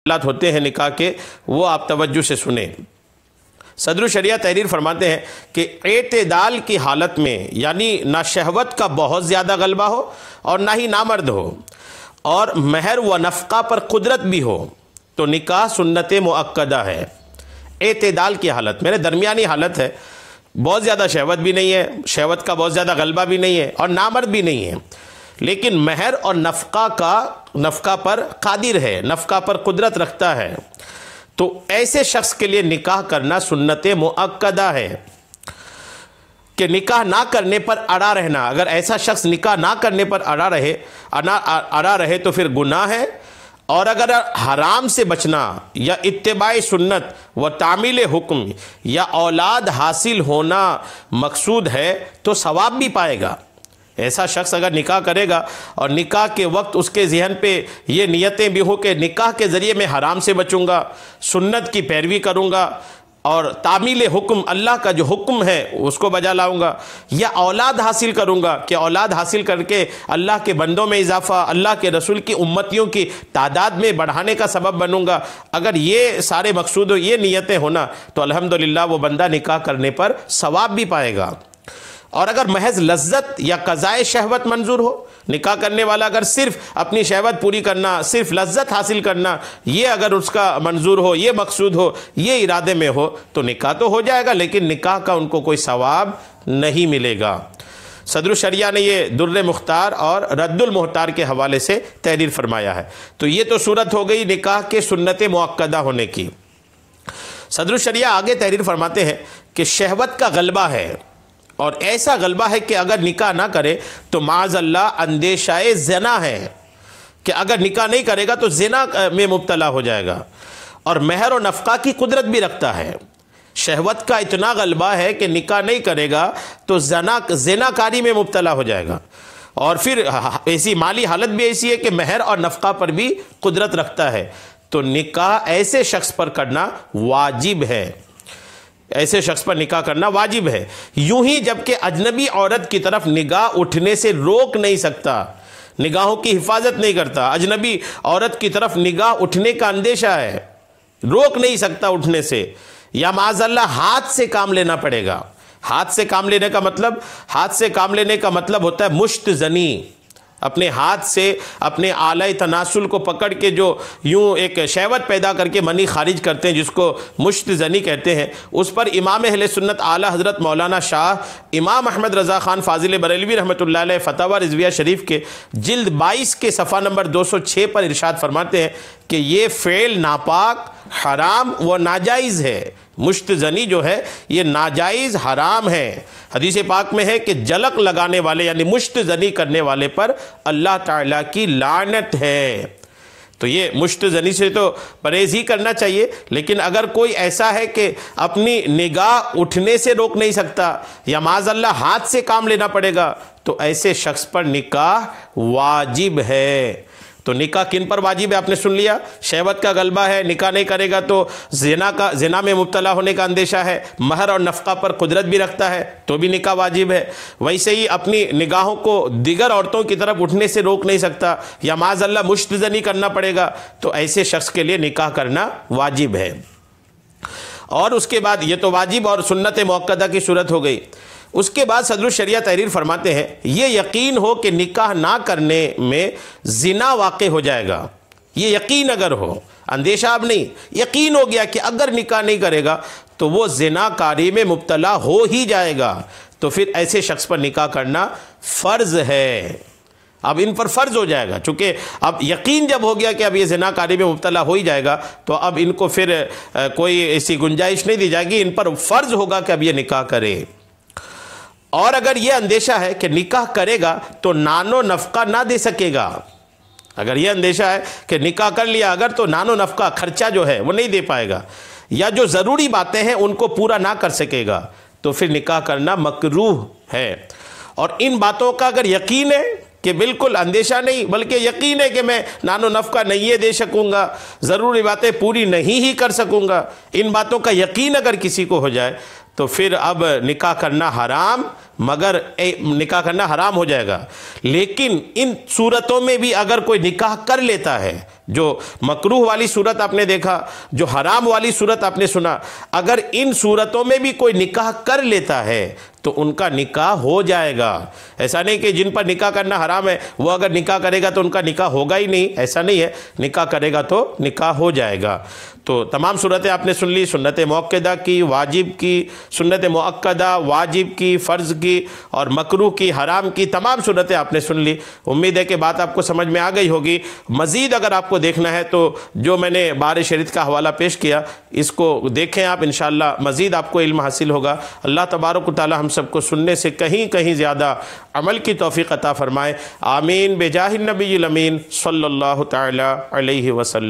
حالات ہوتے ہیں نکاح کے، وہ آپ توجہ سے سنیں۔ صدر الشریعہ تحریر فرماتے ہیں کہ اعتدال کی حالت میں، یعنی نہ شہوت کا بہت زیادہ غلبہ ہو اور نہ ہی نامرد ہو، اور مہر و نفقہ پر قدرت بھی ہو، تو نکاح سنت مؤکدہ ہے۔ اعتدال کی حالت میں درمیانی حالت ہے، بہت زیادہ شہوت بھی نہیں ہے، شہوت کا بہت زیادہ غلبہ بھی نہیں ہے، اور نامرد بھی نہیں ہے، لیکن مہر اور نفقہ پر قادر ہے، نفقہ پر قدرت رکھتا ہے، تو ایسے شخص کے لیے نکاح کرنا سنت مؤکدہ ہے کہ نکاح نہ کرنے پر اڑا رہنا۔ اگر ایسا شخص نکاح نہ کرنے پر اڑا رہے تو پھر گناہ ہے، اور اگر حرام سے بچنا یا اتباع سنت و تعمیل حکم یا اولاد حاصل ہونا مقصود ہے تو ثواب بھی پائے گا۔ ایسا شخص اگر نکاح کرے گا اور نکاح کے وقت اس کے ذہن پہ یہ نیتیں بھی ہو کہ نکاح کے ذریعے میں حرام سے بچوں گا، سنت کی پیروی کروں گا، اور تعمیل حکم، اللہ کا جو حکم ہے اس کو بجا لاؤں گا، یا اولاد حاصل کروں گا کہ اولاد حاصل کر کے اللہ کے بندوں میں اضافہ، اللہ کے رسول کی امتیوں کی تعداد میں بڑھانے کا سبب بنوں گا، اگر یہ سارے مقصود یہ نیتیں ہونا تو الحمدللہ وہ بندہ نکاح کرنے پر ثواب بھی پائے گا۔ اور اگر محض لذت یا قضائے شہوت منظور ہو، نکاح کرنے والا اگر صرف اپنی شہوت پوری کرنا، صرف لذت حاصل کرنا، یہ اگر اس کا منظور ہو، یہ مقصود ہو، یہ ارادے میں ہو، تو نکاح تو ہو جائے گا لیکن نکاح کا ان کو کوئی ثواب نہیں ملے گا۔ صدر الشریعہ نے یہ در مختار اور رد المحتار کے حوالے سے تحریر فرمایا ہے۔ تو یہ تو صورت ہو گئی نکاح کے سنت مؤکدہ ہونے کی۔ صدر الشریعہ آگے تحریر فرماتے ہیں کہ شہوت کا غلبہ ہے، اور ایسا غلبہ ہے کہ اگر نکاح نہ کرے تو معاذ اللہ اندیشہ زنا ہے، کہ اگر نکاح نہیں کرے گا تو زنا میں مبتلا ہو جائے گا، اور مہر و نفقہ کی قدرت بھی رکھتا ہے۔ شہوت کا اتنا غلبہ ہے کہ نکاح نہیں کرے گا تو زنا کاری میں مبتلا ہو جائے گا، اور پھر ایسی مالی حالت بھی ایسی ہے کہ مہر اور نفقہ پر بھی قدرت رکھتا ہے، تو نکاح ایسے شخص پر کرنا واجب ہے، ایسے شخص پر نکاح کرنا واجب ہے۔ یوں ہی جبکہ اجنبی عورت کی طرف نگاہ اٹھنے سے روک نہیں سکتا، نگاہوں کی حفاظت نہیں کرتا، اجنبی عورت کی طرف نگاہ اٹھنے کا اندیشہ ہے، روک نہیں سکتا اٹھنے سے، یا معاذ اللہ ہاتھ سے کام لینا پڑے گا۔ ہاتھ سے کام لینے کا مطلب ہوتا ہے مشت زنی، اپنے ہاتھ سے اپنے آلہ تناسل کو پکڑ کے جو یوں ایک شہوت پیدا کر کے منی خارج کرتے ہیں، جس کو مشت زنی کہتے ہیں، اس پر امام اہل سنت اعلی حضرت مولانا شاہ امام احمد رضا خان فاضل بریلوی رحمۃ اللہ علیہ فتاوی رضویہ شریف کے جلد 22 کے صفحہ نمبر 206 پر ارشاد فرماتے ہیں کہ یہ فعل ناپاک، حرام و ناجائز ہے۔ مشت زنی جو ہے یہ ناجائز حرام ہے۔ حدیث پاک میں ہے کہ جلق لگانے والے یعنی مشت زنی کرنے والے پر اللہ تعالیٰ کی لعنت ہے۔ تو یہ مشت زنی سے تو پرہیز ہی کرنا چاہیے، لیکن اگر کوئی ایسا ہے کہ اپنی نگاہ اٹھنے سے روک نہیں سکتا یا معاذ اللہ ہاتھ سے کام لینا پڑے گا تو ایسے شخص پر نکاح واجب ہے۔ تو نکاح کن پر واجب ہے آپ نے سن لیا، شہوت کا غلبہ ہے، نکاح نہیں کرے گا تو زنا میں مبتلا ہونے کا اندیشہ ہے، مہر اور نفقہ پر قدرت بھی رکھتا ہے تو بھی نکاح واجب ہے۔ ویسے ہی اپنی نگاہوں کو دیگر عورتوں کی طرف اٹھنے سے روک نہیں سکتا یا معاذ اللہ مشت زنی کرنا پڑے گا تو ایسے شخص کے لیے نکاح کرنا واجب ہے۔ اور اس کے بعد یہ تو واجب اور سنت مؤکدہ کی صورت ہو گئی۔ اس کے بعد صدر الشریعہ تحریر فرماتے ہیں یہ یقین ہو کہ نکاح نہ کرنے میں زنا واقع ہو جائے گا، یہ یقین اگر ہو، اندیشہ اب نہیں، یقین ہو گیا کہ اگر نکاح نہیں کرے گا تو وہ زنا کاری میں مبتلا ہو ہی جائے گا، تو پھر ایسے شخص پر نکاح کرنا فرض ہے۔ اب ان پر فرض ہو جائے گا، چونکہ اب یقین جب ہو گیا کہ اب یہ زنا کاری میں مبتلا ہو ہی جائے گا تو اب ان کو پھر کوئی ایسی گنجائش نہیں دی جائے گی، ان پر فرض ہوگا کہ اب یہ نکاح کرے۔ اور اگر یہ اندیشہ ہے کہ نکاح کرے گا تو نان و نفقہ نہ دے سکے گا، اگر یہ اندیشہ ہے کہ نکاح کر لیا اگر تو نان و نفقہ خرچہ جو ہے وہ نہیں دے پائے گا، یا جو ضروری باتیں ہیں ان کو پورا نہ کر سکے گا، تو پھر نکاح کرنا مکروہ ہے۔ اور ان باتوں کا اگر یقین ہے کہ بالکل اندیشہ نہیں بلکہ یقین ہے کہ میں نان و نفقہ نہیں دے سکوں گا، ضروری باتیں پوری نہیں ہی کر سکوں گا، ان باتوں کا یقین اگر کسی کو ہو جائے تو پھر اب نکاح کرنا حرام، مگر نکاح کرنا حرام ہو جائے گا۔ لیکن ان صورتوں میں بھی اگر کوئی نکاح کر لیتا ہے، جو مکروہ والی صورت آپ نے دیکھا، جو حرام والی صورت آپ نے سنا، اگر ان صورتوں میں بھی کوئی نکاح کر لیتا ہے تو ان کا نکاح ہو جائے گا۔ ایسا نہیں کہ جن پر نکاح کرنا حرام ہے وہ اگر نکاح کرے گا تو ان کا نکاح ہوگا ہی نہیں، ایسا نہیں ہے، نکاح کرے گا تو نکاح ہو جائے گا۔ تو تمام صورتیں آپ نے سن لی، سنت مؤکدہ کی، واجب کی، سنت مؤکدہ، واجب کی، فرض کی اور مکروہ کی، حرام کی، تمام سنتیں آپ نے سن لی۔ امید ہے کہ بات آپ کو سمجھ میں آ گئی ہوگی۔ مزید اگر آپ کو دیکھنا ہے تو جو میں نے بار شریعت کا حوالہ پیش کیا اس کو دیکھیں آپ، انشاءاللہ مزید آپ کو علم حاصل ہوگا۔ اللہ تبارک و تعالی ہم سب کو سننے سے کہیں زیادہ عمل کی توفیق عطا فرمائے۔ آمین بجاہ النبی الامین صلی اللہ تعالی علیہ وسلم۔